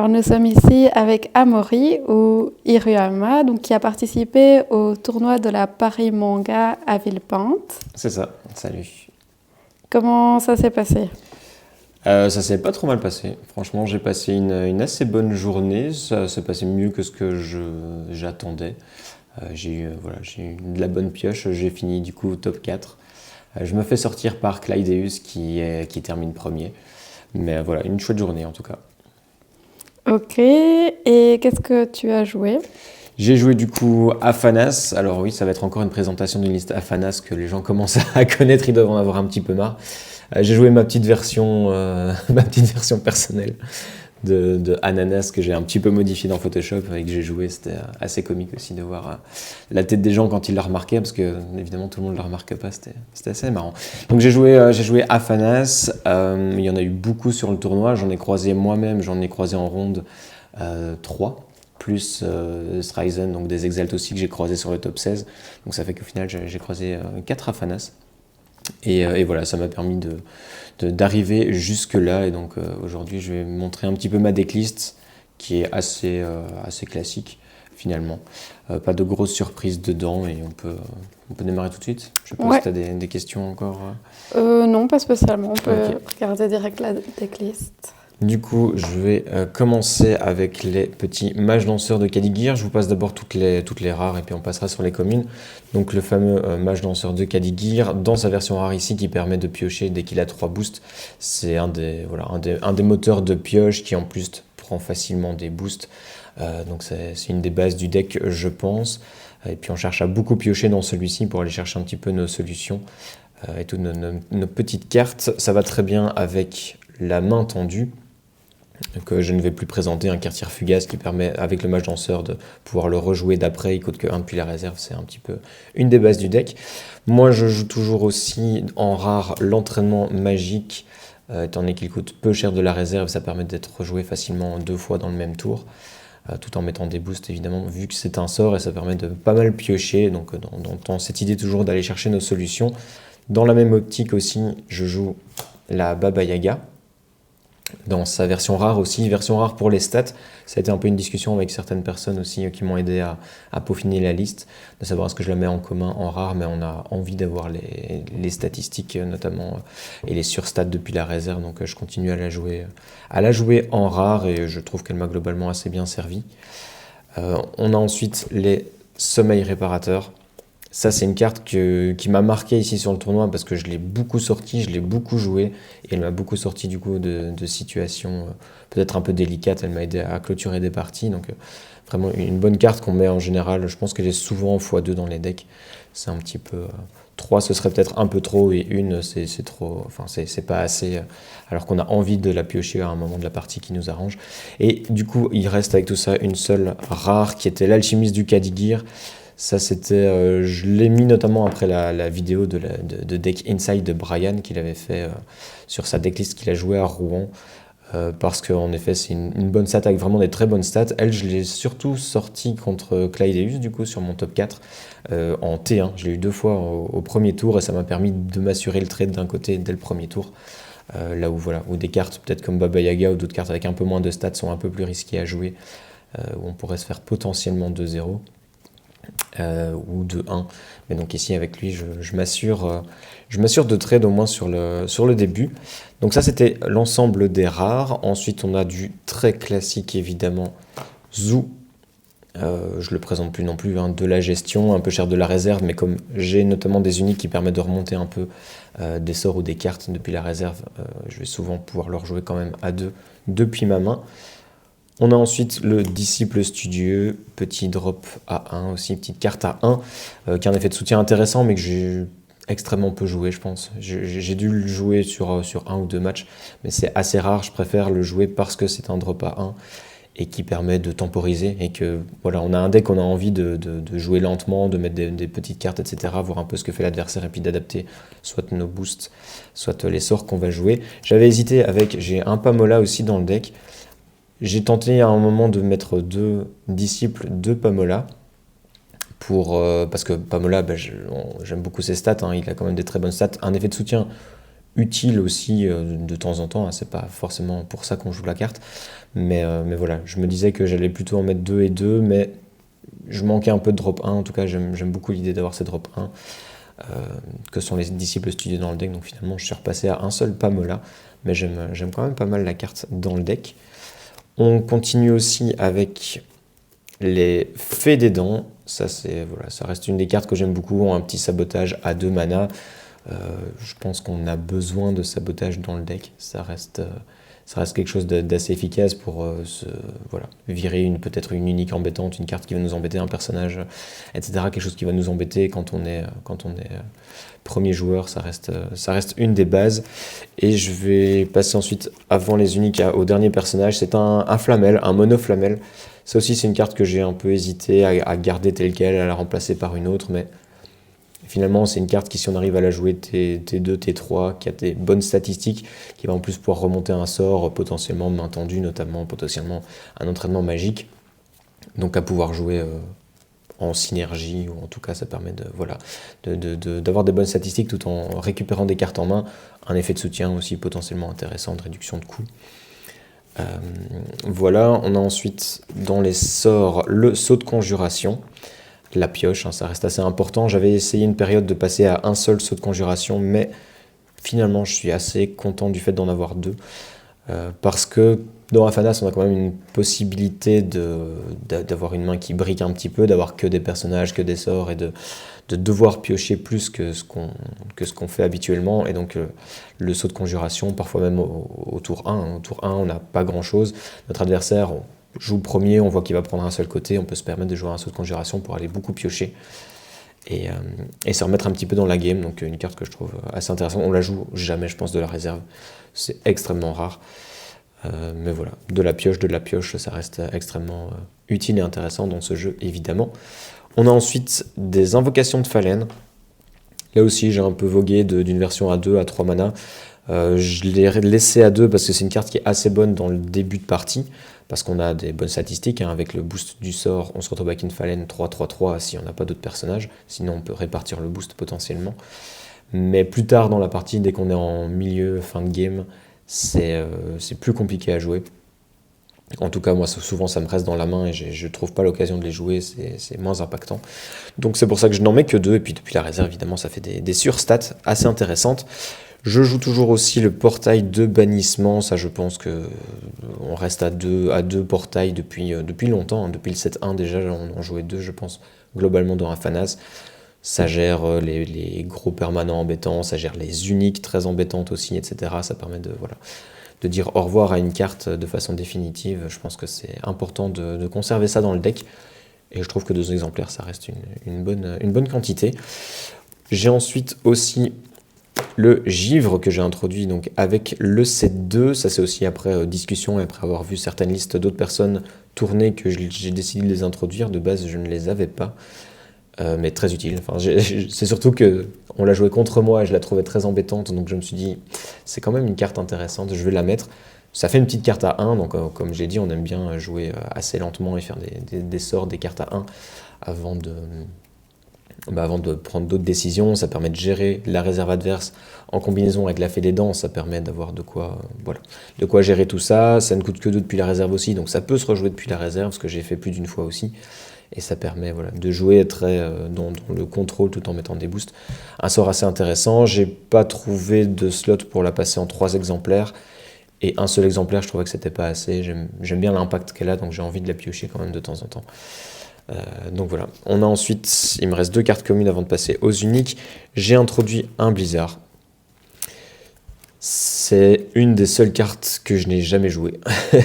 Alors nous sommes ici avec Amaury ou Iruyama, donc, qui a participé au tournoi de la Paris Manga à Villepinte. C'est ça, salut. Comment ça s'est passé? Ça s'est pas trop mal passé. Franchement, j'ai passé une assez bonne journée. Ça s'est passé mieux que ce que j'attendais. J'ai eu de la bonne pioche. J'ai fini du coup au top 4. Je me fais sortir par Clydeus qui termine premier. Mais voilà, une chouette journée en tout cas. Ok, et qu'est-ce que tu as joué? J'ai joué du coup Afanas. Alors oui, ça va être encore une présentation d'une liste Afanas que les gens commencent à connaître, ils doivent en avoir un petit peu marre. J'ai joué ma petite version personnelle de Ananas que j'ai un petit peu modifié dans Photoshop et que j'ai joué. C'était assez comique aussi de voir la tête des gens quand ils la remarquaient, parce que évidemment tout le monde ne la remarque pas, c'était assez marrant. Donc j'ai joué Afanas, il y en a eu beaucoup sur le tournoi, j'en ai croisé moi-même, j'en ai croisé en ronde 3. Plus Streisand, donc des Exalt aussi que j'ai croisé sur le top 16. Donc ça fait qu'au final j'ai croisé 4 Afanas. Et voilà, ça m'a permis d'arriver jusque-là. Et donc aujourd'hui, je vais montrer un petit peu ma decklist qui est assez classique finalement. Pas de grosses surprises dedans et on peut démarrer tout de suite. Je sais pas si tu as des questions encore. Non, pas spécialement. On peut Ok. regarder direct la decklist. Du coup, je vais commencer avec les petits mages danseurs de Kadigir. Je vous passe d'abord toutes les rares et puis on passera sur les communes. Donc le fameux mage danseur de Kadigir, dans sa version rare ici, qui permet de piocher dès qu'il a 3 boosts. C'est un des moteurs de pioche qui en plus prend facilement des boosts. Donc c'est une des bases du deck, je pense. Et puis on cherche à beaucoup piocher dans celui-ci pour aller chercher un petit peu nos solutions et toutes nos petites cartes. Ça va très bien avec la main tendue. Donc je ne vais plus présenter un quartier fugace qui permet, avec le mage danseur, de pouvoir le rejouer d'après. Il coûte que 1 depuis la réserve, c'est un petit peu une des bases du deck. Moi, je joue toujours aussi en rare l'entraînement magique, étant donné qu'il coûte peu cher de la réserve, ça permet d'être rejoué facilement 2 fois dans le même tour, tout en mettant des boosts évidemment, vu que c'est un sort et ça permet de pas mal piocher. Donc dans cette idée toujours d'aller chercher nos solutions. Dans la même optique aussi, je joue la Baba Yaga, dans sa version rare aussi, version rare pour les stats. Ça a été un peu une discussion avec certaines personnes aussi qui m'ont aidé à peaufiner la liste, de savoir est-ce que je la mets en commun en rare, mais on a envie d'avoir les statistiques notamment et les surstats depuis la réserve, donc je continue à la jouer en rare et je trouve qu'elle m'a globalement assez bien servi. On a ensuite les sommeils réparateurs. Ça, c'est une carte qui m'a marqué ici sur le tournoi parce que je l'ai beaucoup sorti, je l'ai beaucoup joué et elle m'a beaucoup sorti du coup de situations peut-être un peu délicates. Elle m'a aidé à clôturer des parties. Donc vraiment une bonne carte qu'on met en général. Je pense qu'elle est souvent en x2 dans les decks. C'est un petit peu 3, ce serait peut-être un peu trop et 1, c'est trop. Enfin, c'est pas assez. Alors qu'on a envie de la piocher à un moment de la partie qui nous arrange. Et du coup, il reste avec tout ça une seule rare qui était l'alchimiste du Kadigir. Ça, c'était, je l'ai mis notamment après la vidéo de Deck Inside de Brian qu'il avait fait sur sa decklist qu'il a joué à Rouen. Parce qu'en effet, c'est une bonne stat avec vraiment des très bonnes stats. Elle, je l'ai surtout sortie contre Clydeus, du coup, sur mon top 4 en T1. Je l'ai eu 2 fois au premier tour et ça m'a permis de m'assurer le trade d'un côté dès le premier tour. Là où des cartes peut-être comme Baba Yaga ou d'autres cartes avec un peu moins de stats sont un peu plus risquées à jouer, où on pourrait se faire potentiellement 2-0. Ou de 1. Mais donc ici avec lui je m'assure de trade au moins sur le début. Donc ça c'était l'ensemble des rares. Ensuite on a du très classique évidemment, Zou. Je le présente plus non plus, hein, de la gestion, un peu cher de la réserve, mais comme j'ai notamment des uniques qui permettent de remonter un peu des sorts ou des cartes depuis la réserve, je vais souvent pouvoir leur jouer quand même à 2 depuis ma main. On a ensuite le disciple studieux, petit drop à 1 aussi, petite carte à 1, qui a un effet de soutien intéressant, mais que j'ai extrêmement peu joué, je pense. J'ai dû le jouer sur 1 ou 2 matchs, mais c'est assez rare, je préfère le jouer parce que c'est un drop à 1 et qui permet de temporiser, et que voilà, on a un deck, on a envie de jouer lentement, de mettre des petites cartes, etc., voir un peu ce que fait l'adversaire, et puis d'adapter soit nos boosts, soit les sorts qu'on va jouer. J'avais hésité j'ai un Pamola aussi dans le deck. J'ai tenté à un moment de mettre 2 disciples de Pamola, parce que Pamola, j'aime beaucoup ses stats, hein, il a quand même des très bonnes stats, un effet de soutien utile aussi de temps en temps, hein. C'est pas forcément pour ça qu'on joue la carte, mais voilà, je me disais que j'allais plutôt en mettre 2 et 2, mais je manquais un peu de drop 1, en tout cas j'aime beaucoup l'idée d'avoir ces drop 1, que sont les disciples studieux dans le deck, donc finalement je suis repassé à un seul Pamola, mais j'aime quand même pas mal la carte dans le deck. On continue aussi avec les Fées des Dents. Ça, voilà, ça reste une des cartes que j'aime beaucoup, un petit sabotage à 2 mana. Je pense qu'on a besoin de sabotage dans le deck. Ça reste quelque chose d'assez efficace pour voilà, virer peut-être une unique embêtante, une carte qui va nous embêter, un personnage, etc. Quelque chose qui va nous embêter quand on est premier joueur, ça reste une des bases. Et je vais passer ensuite, avant les uniques, au dernier personnage. C'est un flamel, un mono flamel. Ça aussi, c'est une carte que j'ai un peu hésité à garder telle quelle, à la remplacer par une autre, mais finalement, c'est une carte qui, si on arrive à la jouer T2, T3, qui a des bonnes statistiques, qui va en plus pouvoir remonter un sort, potentiellement main tendue, notamment potentiellement un entraînement magique, donc à pouvoir jouer en synergie, ou en tout cas ça permet d'avoir des bonnes statistiques tout en récupérant des cartes en main, un effet de soutien aussi potentiellement intéressant, de réduction de coûts. Voilà, on a ensuite dans les sorts le saut de conjuration, la pioche, hein, ça reste assez important. J'avais essayé une période de passer à un seul saut de conjuration, mais finalement je suis assez content du fait d'en avoir 2, parce que dans Raphanas on a quand même une possibilité d'avoir une main qui brique un petit peu, d'avoir que des personnages, que des sorts, et de devoir piocher plus que ce qu'on fait habituellement, et donc le saut de conjuration, parfois même au tour 1, hein. Au tour 1 on n'a pas grand chose, notre adversaire joue premier, on voit qu'il va prendre un seul côté, on peut se permettre de jouer un saut de conjuration pour aller beaucoup piocher et se remettre un petit peu dans la game, donc une carte que je trouve assez intéressante. On la joue jamais, je pense, de la réserve, c'est extrêmement rare, mais voilà, de la pioche, ça reste extrêmement utile et intéressant dans ce jeu, évidemment. On a ensuite des invocations de Fallen. Là aussi, j'ai un peu vogué d'une version à 2 à 3 mana. Je l'ai laissé à 2 parce que c'est une carte qui est assez bonne dans le début de partie, parce qu'on a des bonnes statistiques, hein. Avec le boost du sort, on se retrouve avec une Fallen 3-3-3 si on n'a pas d'autres personnages, sinon on peut répartir le boost potentiellement. Mais plus tard dans la partie, dès qu'on est en milieu, fin de game, c'est plus compliqué à jouer. En tout cas, moi, souvent, ça me reste dans la main et je trouve pas l'occasion de les jouer, c'est moins impactant. Donc c'est pour ça que je n'en mets que 2, et puis depuis la réserve, évidemment, ça fait des surstats assez intéressantes. Je joue toujours aussi le portail de bannissement, ça je pense que on reste à deux portails depuis longtemps, hein. Depuis le 7-1 déjà, on en jouait 2, je pense, globalement dans Raphanas. Ça gère les gros permanents embêtants, ça gère les uniques très embêtantes aussi, etc. Ça permet de dire au revoir à une carte de façon définitive. Je pense que c'est important de conserver ça dans le deck, et je trouve que 2 exemplaires, ça reste une bonne quantité. J'ai ensuite aussi le givre que j'ai introduit donc avec le 7-2, ça c'est aussi après discussion et après avoir vu certaines listes d'autres personnes tourner que j'ai décidé de les introduire. De base je ne les avais pas, mais très utile. Enfin, c'est surtout que on l'a joué contre moi et je la trouvais très embêtante, donc je me suis dit c'est quand même une carte intéressante, je vais la mettre. Ça fait une petite carte à 1, donc comme j'ai dit, on aime bien jouer assez lentement et faire des sorts, des cartes à 1 avant de prendre d'autres décisions. Ça permet de gérer la réserve adverse en combinaison avec la Fée des Dents, ça permet d'avoir de quoi gérer tout ça. Ça ne coûte que 2 depuis la réserve aussi, donc ça peut se rejouer depuis la réserve, ce que j'ai fait plus d'une fois aussi. Et ça permet de jouer très dans le contrôle tout en mettant des boosts. Un sort assez intéressant. J'ai pas trouvé de slot pour la passer en 3 exemplaires. Et un seul exemplaire, je trouvais que c'était pas assez. J'aime bien l'impact qu'elle a, donc j'ai envie de la piocher quand même de temps en temps. Donc voilà. On a ensuite, il me reste 2 cartes communes avant de passer aux uniques. J'ai introduit un Blizzard. C'est une des seules cartes que je n'ai jamais jouée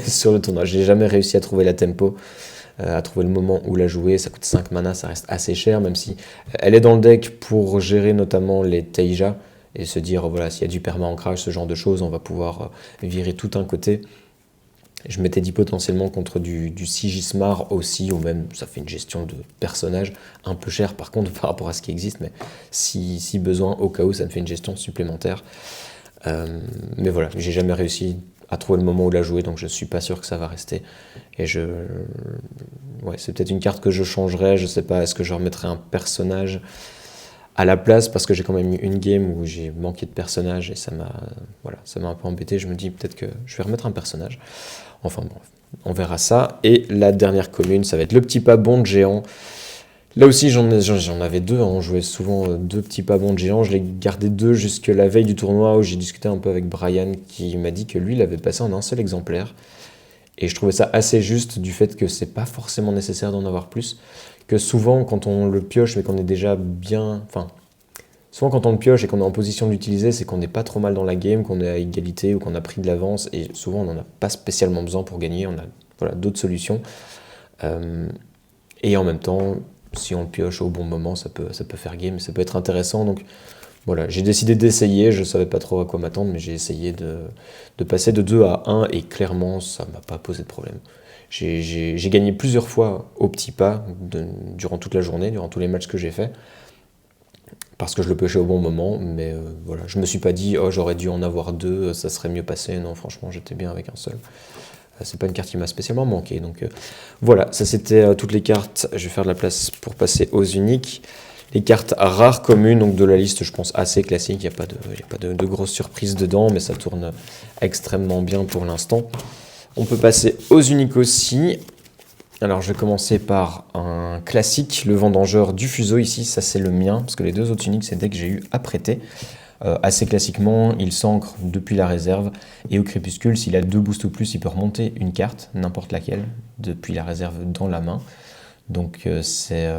sur le tournoi. Je n'ai jamais réussi à trouver la tempo, à trouver le moment où la jouer. Ça coûte 5 mana, ça reste assez cher, même si elle est dans le deck pour gérer notamment les Teija et se dire, voilà, s'il y a du perma ancrage, ce genre de choses, on va pouvoir virer tout un côté. Je m'étais dit potentiellement contre du Sigismar aussi, ou même ça fait une gestion de personnage un peu cher par contre par rapport à ce qui existe, mais si besoin, au cas où, ça me fait une gestion supplémentaire. Mais voilà, j'ai jamais réussi à trouver le moment où la jouer, donc je suis pas sûr que ça va rester. Et ouais, c'est peut-être une carte que je changerais, je sais pas, est-ce que je remettrais un personnage à la place, parce que j'ai quand même eu une game où j'ai manqué de personnage et ça m'a un peu embêté. Je me dis peut-être que je vais remettre un personnage. Enfin bon, on verra ça. Et la dernière commune, ça va être le petit pas bond géant. Là aussi, j'en avais deux. On jouait souvent deux petits pas bond géants. Je l'ai gardé deux jusque la veille du tournoi où j'ai discuté un peu avec Brian qui m'a dit que lui, il avait passé en un seul exemplaire. Et je trouvais ça assez juste du fait que c'est pas forcément nécessaire d'en avoir plus. Que souvent, quand on le pioche, mais qu'on est déjà bien. Enfin, souvent, quand on le pioche et qu'on est en position de l'utiliser, c'est qu'on n'est pas trop mal dans la game, qu'on est à égalité ou qu'on a pris de l'avance. Et souvent, on n'en a pas spécialement besoin pour gagner. On a d'autres solutions. Et en même temps, si on le pioche au bon moment, ça peut faire game, ça peut être intéressant. Donc voilà, j'ai décidé d'essayer. Je ne savais pas trop à quoi m'attendre, mais j'ai essayé de passer de 2 à 1 et clairement, ça ne m'a pas posé de problème. J'ai gagné plusieurs fois au petit pas durant toute la journée, durant tous les matchs que j'ai faits, parce que je le piochais au bon moment, mais voilà, je me suis pas dit oh j'aurais dû en avoir deux, ça serait mieux passé. Non, franchement, j'étais bien avec un seul. C'est pas une carte qui m'a spécialement manqué, donc voilà, ça c'était toutes les cartes. Je vais faire de la place pour passer aux uniques. Les cartes rares communes, donc de la liste, je pense assez classique. Il n'y a pas de grosses surprises dedans, mais ça tourne extrêmement bien pour l'instant. On peut passer aux uniques aussi. Alors je vais commencer par un classique, le Vendangeur du Fuseau ici, ça c'est le mien, parce que les deux autres uniques c'est des que j'ai eu à prêter. Assez classiquement, il s'ancre depuis la réserve, et au crépuscule, s'il a 2 boosts ou plus, il peut remonter une carte, n'importe laquelle, depuis la réserve dans la main. Donc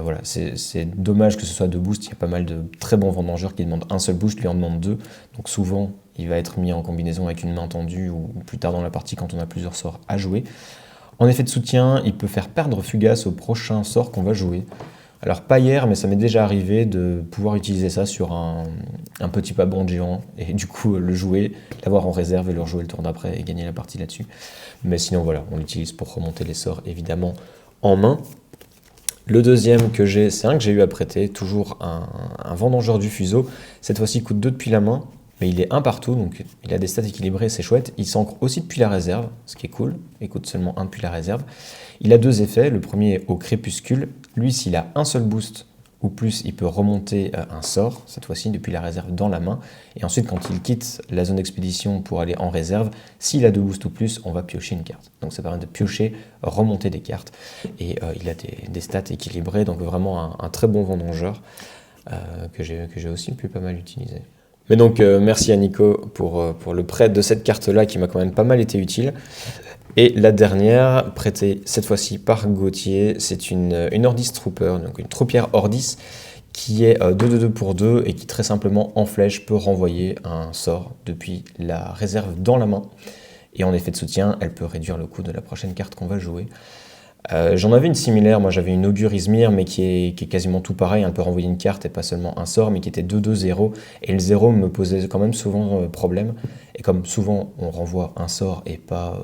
voilà, c'est dommage que ce soit 2 boosts, il y a pas mal de très bons Vendangeurs qui demandent un seul boost, lui en demande 2, donc souvent il va être mis en combinaison avec une main tendue, ou plus tard dans la partie quand on a plusieurs sorts à jouer. En effet de soutien, il peut faire perdre Fugace au prochain sort qu'on va jouer. Alors pas hier, mais ça m'est déjà arrivé de pouvoir utiliser ça sur un petit pas bond géant, et du coup le jouer, l'avoir en réserve et le rejouer le tour d'après et gagner la partie là-dessus. Mais sinon voilà, on l'utilise pour remonter les sorts évidemment en main. Le deuxième que j'ai, c'est un que j'ai eu à prêter, toujours un Vendangeur du Fuseau. Cette fois-ci, il coûte 2 depuis la main, mais il est 1 partout, donc il a des stats équilibrés, c'est chouette. Il s'ancre aussi depuis la réserve, ce qui est cool, il coûte seulement 1 depuis la réserve. Il a 2 effets, le premier est au crépuscule. Lui, s'il a un seul boost ou plus, il peut remonter un sort, cette fois-ci depuis la réserve dans la main. Et ensuite, quand il quitte la zone d'expédition pour aller en réserve, s'il a 2 boosts ou plus, on va piocher une carte. Donc ça permet de piocher, remonter des cartes. Et il a des stats équilibrées, donc vraiment un très bon Vendangeur que j'ai aussi pu pas mal utiliser. Mais donc merci à Nico pour le prêt de cette carte-là qui m'a quand même pas mal été utile. Et la dernière, prêtée cette fois-ci par Gauthier, c'est une Ordis Trooper, donc une troupière Ordis, qui est 2/2 pour 2 et qui très simplement en flèche peut renvoyer un sort depuis la réserve dans la main. Et en effet de soutien, elle peut réduire le coût de la prochaine carte qu'on va jouer. J'en avais une similaire, moi j'avais une Augure Izmir, mais qui est quasiment tout pareil, elle peut renvoyer une carte et pas seulement un sort, mais qui était 2/2-0, et le 0 me posait quand même souvent problème, et comme souvent on renvoie un sort et pas...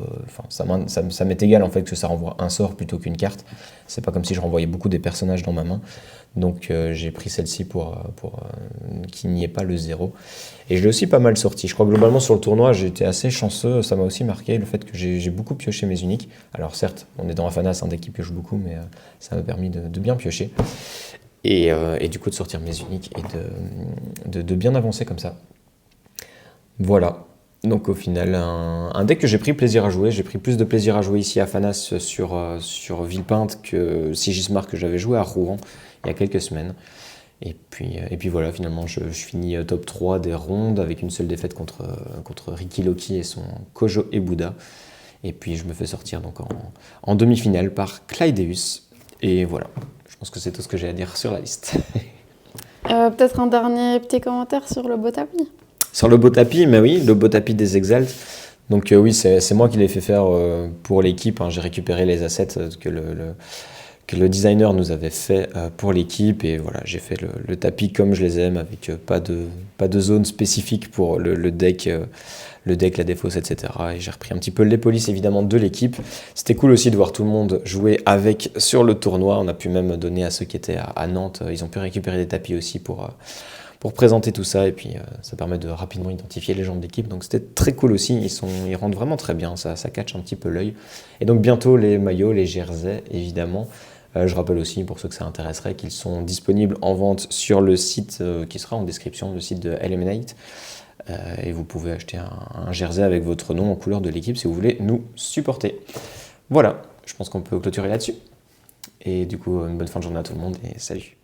ça m'est égal en fait que ça renvoie un sort plutôt qu'une carte, c'est pas comme si je renvoyais beaucoup des personnages dans ma main, donc j'ai pris celle-ci pour qu'il n'y ait pas le 0. Et je l'ai aussi pas mal sorti. Je crois que globalement sur le tournoi, j'ai été assez chanceux. Ça m'a aussi marqué le fait que j'ai beaucoup pioché mes uniques. Alors certes, on est dans Afanas, un deck qui pioche beaucoup, mais ça m'a permis de bien piocher. Et du coup de sortir mes uniques et de bien avancer comme ça. Voilà. Donc au final, un deck que j'ai pris plaisir à jouer. J'ai pris plus de plaisir à jouer ici à Afanas sur Villepinte que Sigismar que j'avais joué à Rouen il y a quelques semaines. Et puis voilà, finalement, je finis top 3 des rondes avec une seule défaite contre Ricky Loki et son Kojo Ebuda. Et puis je me fais sortir donc en demi-finale par Clydeus. Et voilà, je pense que c'est tout ce que j'ai à dire sur la liste. Peut-être un dernier petit commentaire sur le beau tapis. Sur le beau tapis, mais oui, le beau tapis des Exaltes. Donc oui, c'est moi qui l'ai fait faire pour l'équipe. Hein. J'ai récupéré les assets que le designer nous avait fait pour l'équipe, et voilà, j'ai fait le tapis comme je les aime, avec pas de zone spécifique pour le deck, la défausse, etc. Et j'ai repris un petit peu les polices évidemment de l'équipe. C'était cool aussi de voir tout le monde jouer avec sur le tournoi. On a pu même donner à ceux qui étaient à Nantes, ils ont pu récupérer des tapis aussi pour présenter tout ça, et puis ça permet de rapidement identifier les gens de l'équipe, donc c'était très cool aussi, ils rendent vraiment très bien, ça catch un petit peu l'œil. Et donc bientôt les maillots, les jerseys évidemment. Je rappelle aussi, pour ceux que ça intéresserait, qu'ils sont disponibles en vente sur le site qui sera en description, le site de Eliminate. Et vous pouvez acheter un jersey avec votre nom en couleur de l'équipe si vous voulez nous supporter. Voilà, je pense qu'on peut clôturer là-dessus. Et du coup, une bonne fin de journée à tout le monde et salut.